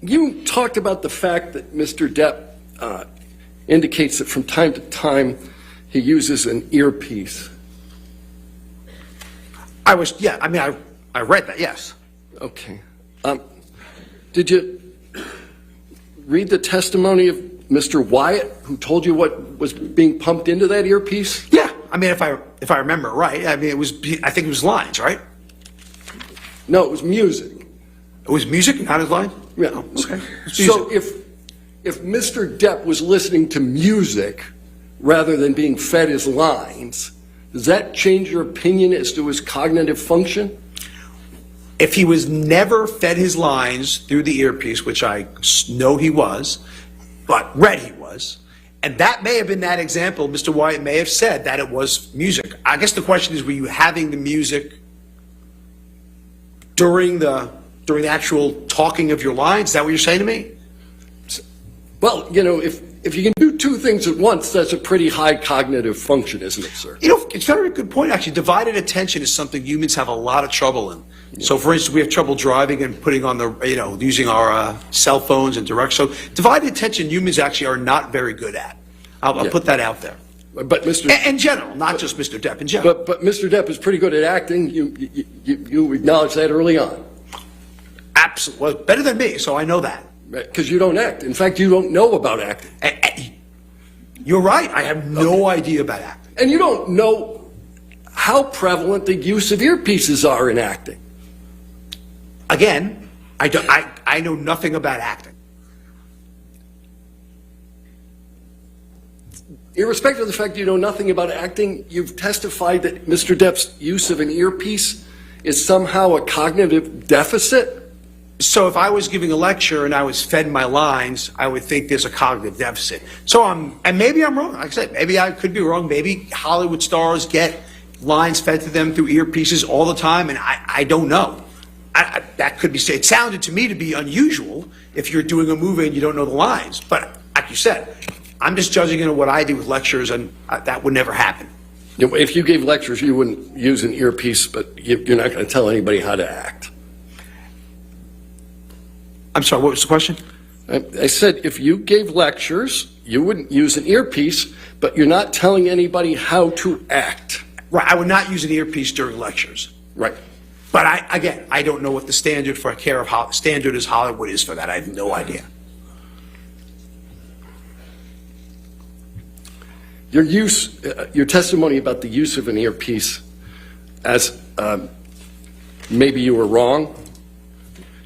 You talked about the fact that Mr. Depp indicates that from time to time he uses an earpiece. I read that, yes. Okay. Did you read the testimony of Mr. Wyatt, who told you what was being pumped into that earpiece? Yeah, I mean, if I remember right, I think it was lines, right? No, it was music. It was music, not his line? Yeah. Oh, okay. So if Mr. Depp was listening to music rather than being fed his lines, does that change your opinion as to his cognitive function? If he was never fed his lines through the earpiece, which I know he was, but read he was, and that may have been that example, Mr. Wyatt may have said that it was music. I guess the question is, were you having the music during the actual talking of your lines? Is that what you're saying to me? Well, you know, if you can do two things at once, that's a pretty high cognitive function, isn't it, sir? You know, it's a very good point, actually. Divided attention is something humans have a lot of trouble in. Yeah. So, for instance, we have trouble driving and putting on using our cell phones and direct. So, divided attention, humans actually are not very good at. I'll put that out there. But in general, not just Mr. Depp, in general. But Mr. Depp is pretty good at acting. You acknowledged that early on. Absolutely. Well, better than me, so I know that. Because you don't act. In fact, you don't know about acting. You're right. I have no idea about acting. And you don't know how prevalent the use of earpieces are in acting. Again, I know nothing about acting. Irrespective of the fact you know nothing about acting, you've testified that Mr. Depp's use of an earpiece is somehow a cognitive deficit? So if I was giving a lecture and I was fed my lines, I would think there's a cognitive deficit. So and maybe I'm wrong. Like I said, maybe I could be wrong. Maybe Hollywood stars get lines fed to them through earpieces all the time, and I don't know. That could be said. It sounded to me to be unusual if you're doing a movie and you don't know the lines. But like you said, I'm just judging what I do with lectures, and that would never happen. If you gave lectures, you wouldn't use an earpiece, but you're not going to tell anybody how to act. I'm sorry, what was the question? I said if you gave lectures, you wouldn't use an earpiece, but you're not telling anybody how to act. Right, I would not use an earpiece during lectures. Right. But I don't know what the standard for standard as Hollywood is for that. I have no idea. Your testimony about the use of an earpiece, as maybe you were wrong.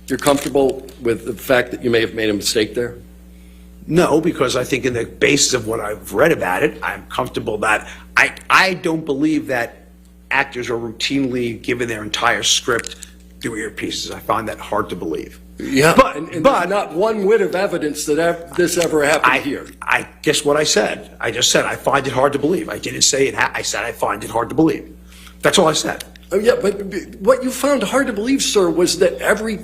You're comfortable with the fact that you may have made a mistake there? No, because I think in the basis of what I've read about it, I'm comfortable that I don't believe that actors are routinely given their entire script through earpieces. I find that hard to believe. Yeah, but there's not one whit of evidence that this ever happened here. I guess what I said. I just said I find it hard to believe. I didn't say it. I said I find it hard to believe. That's all I said. Oh, yeah, but what you found hard to believe, sir, was that every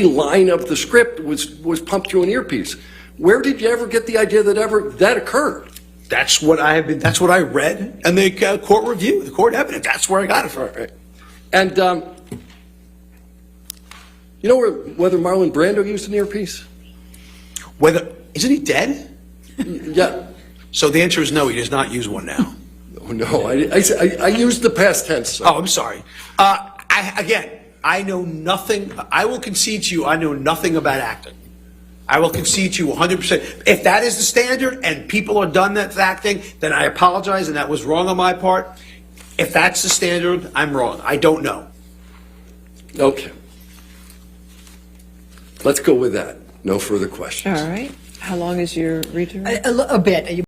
line of the script was pumped through an earpiece. Where did you ever get the idea that that occurred? That's what that's what I read in the court review, the court evidence. That's where I got it from. Right. And you know whether Marlon Brando used an earpiece? Isn't he dead? Yeah. So the answer is no. He does not use one now. Oh, no, I used the past tense. Sir. Oh, I'm sorry. I know nothing. I will concede to you, I know nothing about acting. I will concede to you 100%. If that is the standard and people are done that's acting, then I apologize and that was wrong on my part. If that's the standard, I'm wrong. I don't know. Okay. Let's go with that. No further questions. All right. How long is your return? A bit.